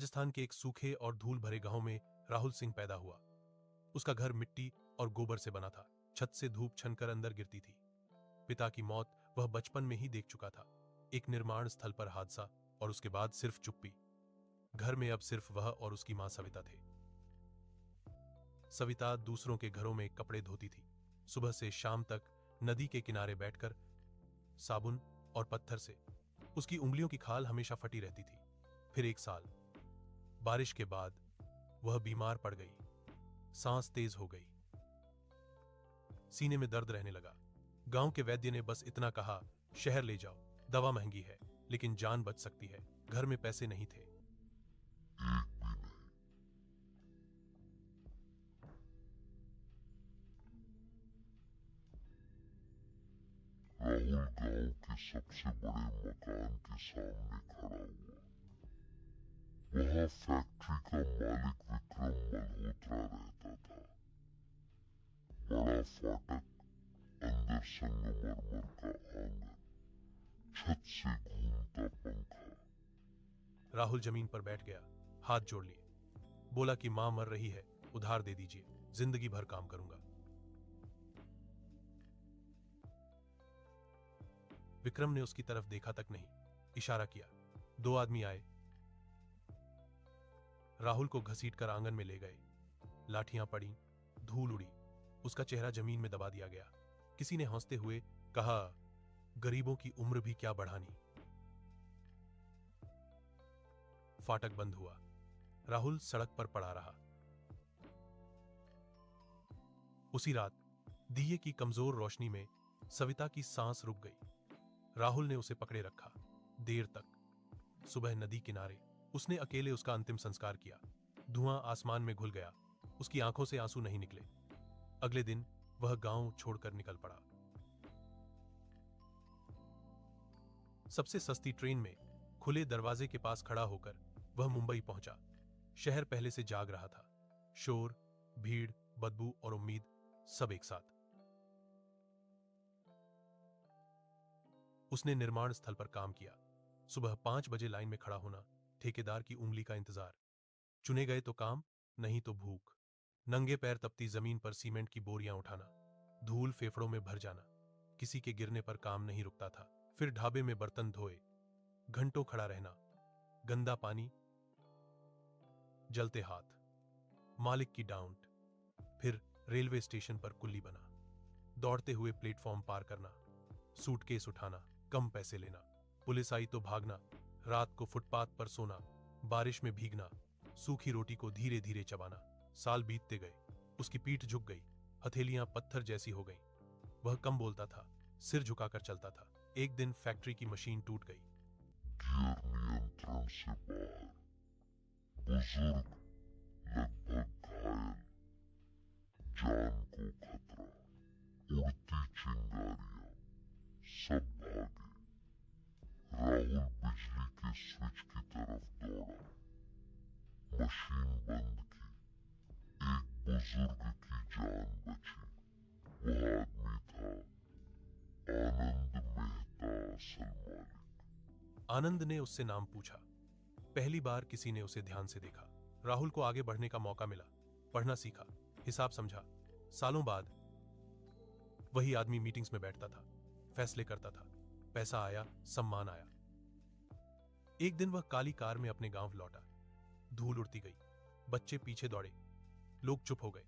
राजस्थान के एक सूखे और धूल भरे गांव में राहुल सिंह पैदा हुआ। उसका घर मिट्टी और गोबर से बना था। छत से धूप छनकर अंदर गिरती थी। पिता की मौत वह बचपन में ही देख चुका था। एक निर्माण स्थल पर हादसा और उसके बाद सिर्फ चुप्पी। घर में अब सिर्फ वह और उसकी मां सविता थे। सविता दूसरों के घरों में कपड़े धोती थी। सुबह से शाम तक नदी के किनारे बैठकर साबुन और पत्थर से उसकी उंगलियों की खाल हमेशा फटी रहती थी। फिर एक साल बारिश के बाद वह बीमार पड़ गई। सांस तेज हो गई, सीने में दर्द रहने लगा। गांव के वैद्य ने बस इतना कहा, शहर ले जाओ, दवा महंगी है लेकिन जान बच सकती है। घर में पैसे नहीं थे। राहुल गांव के सबसे बड़े मकान के सामने खड़ा हुआ। वहां फैक्ट्री का मालिक विक्रम मल्होत्रा रहता था। बड़ा फाटक, अंदर संगमरमर का आंगन, छत से घूमता पंखा। राहुल जमीन पर बैठ गया, हाथ जोड़ लिए। बोला कि मां मर रही है, उधार दे दीजिए, जिंदगी भर काम करूंगा। विक्रम ने उसकी तरफ देखा तक नहीं, इशारा किया। 2 आदमी आए, राहुल को घसीटकर आंगन में ले गए। लाठियां पड़ी, धूल उड़ी, उसका चेहरा जमीन में दबा दिया गया। किसी ने हंसते हुए कहा, गरीबों की उम्र भी क्या बढ़ानी। फाटक बंद हुआ। राहुल सड़क पर पड़ा रहा। उसी रात दिए की कमजोर रोशनी में सविता की सांस रुक गई। राहुल ने उसे पकड़े रखा देर तक। सुबह नदी किनारे उसने अकेले उसका अंतिम संस्कार किया। धुआं आसमान में घुल गया, उसकी आंखों से आंसू नहीं निकले। अगले दिन वह गांव छोड़कर निकल पड़ा। सबसे सस्ती ट्रेन में खुले दरवाजे के पास खड़ा होकर वह मुंबई पहुंचा। शहर पहले से जाग रहा था। शोर, भीड़, बदबू और उम्मीद सब एक साथ। उसने निर्माण स्थल पर काम किया। सुबह 5 बजे लाइन में खड़ा होना, ठेकेदार की उंगली का इंतजार। चुने गए तो काम, नहीं तो भूख। नंगे पैर तपती जमीन पर सीमेंट की बोरियां उठाना, धूल फेफड़ों में भर जाना। किसी के गिरने पर काम नहीं रुकता था। फिर ढाबे में बर्तन धोए, घंटों खड़ा रहना, गंदा पानी, जलते हाथ, मालिक की डांट। फिर रेलवे स्टेशन पर कुल्ली बना, दौड़ते हुए प्लेटफॉर्म पार करना, सूटकेस उठाना, कम पैसे लेना। पुलिस आई तो भागना, रात को फुटपाथ पर सोना, बारिश में भीगना, सूखी रोटी को धीरे धीरे चबाना। साल बीतते गए, उसकी पीठ झुक गई, हथेलियां पत्थर जैसी हो गईं। वह कम बोलता था, सिर झुकाकर चलता था। एक दिन फैक्ट्री की मशीन टूट गई। गियर नियंत्रण से बाहर, बुजुर्ग लगभग घायल, जान को खतरा, उड़ती चिंगारियां, सब भागे। राहुल बिजली के स्विच की तरफ दौड़ा। मशीन बंद की। एक बुजुर्ग की जान बची। वह आदमी था आनंद मेहता, असल मालिक। आनंद ने उससे नाम पूछा। पहली बार किसी ने उसे ध्यान से देखा। राहुल को आगे बढ़ने का मौका मिला। पढ़ना सीखा, हिसाब समझा। सालों बाद वही आदमी मीटिंग्स में बैठता था, फैसले करता था। पैसा आया, सम्मान आया। एक दिन वह काली कार में अपने गांव लौटा। धूल उड़ती गई, बच्चे पीछे दौड़े, लोग चुप हो गए।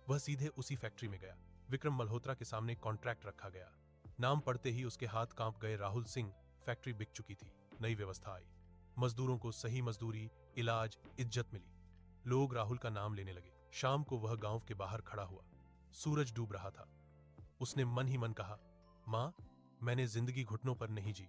वह सीधे उसी फैक्ट्री में गया। विक्रम मल्होत्रा के सामने कॉन्ट्रैक्ट रखा गया। नाम पढ़ते ही उसके हाथ कांप गए। राहुल सिंह। फैक्ट्री बिक चुकी थी। नई व्यवस्था आई। मजदूरों को सही मजदूरी, इलाज, इज्जत मिली। लोग राहुल का नाम लेने लगे। शाम को वह गांव के बाहर खड़ा हुआ। सूरज डूब रहा था। उसने मन ही मन कहा, मां, मैंने जिंदगी घुटनों पर नहीं जी।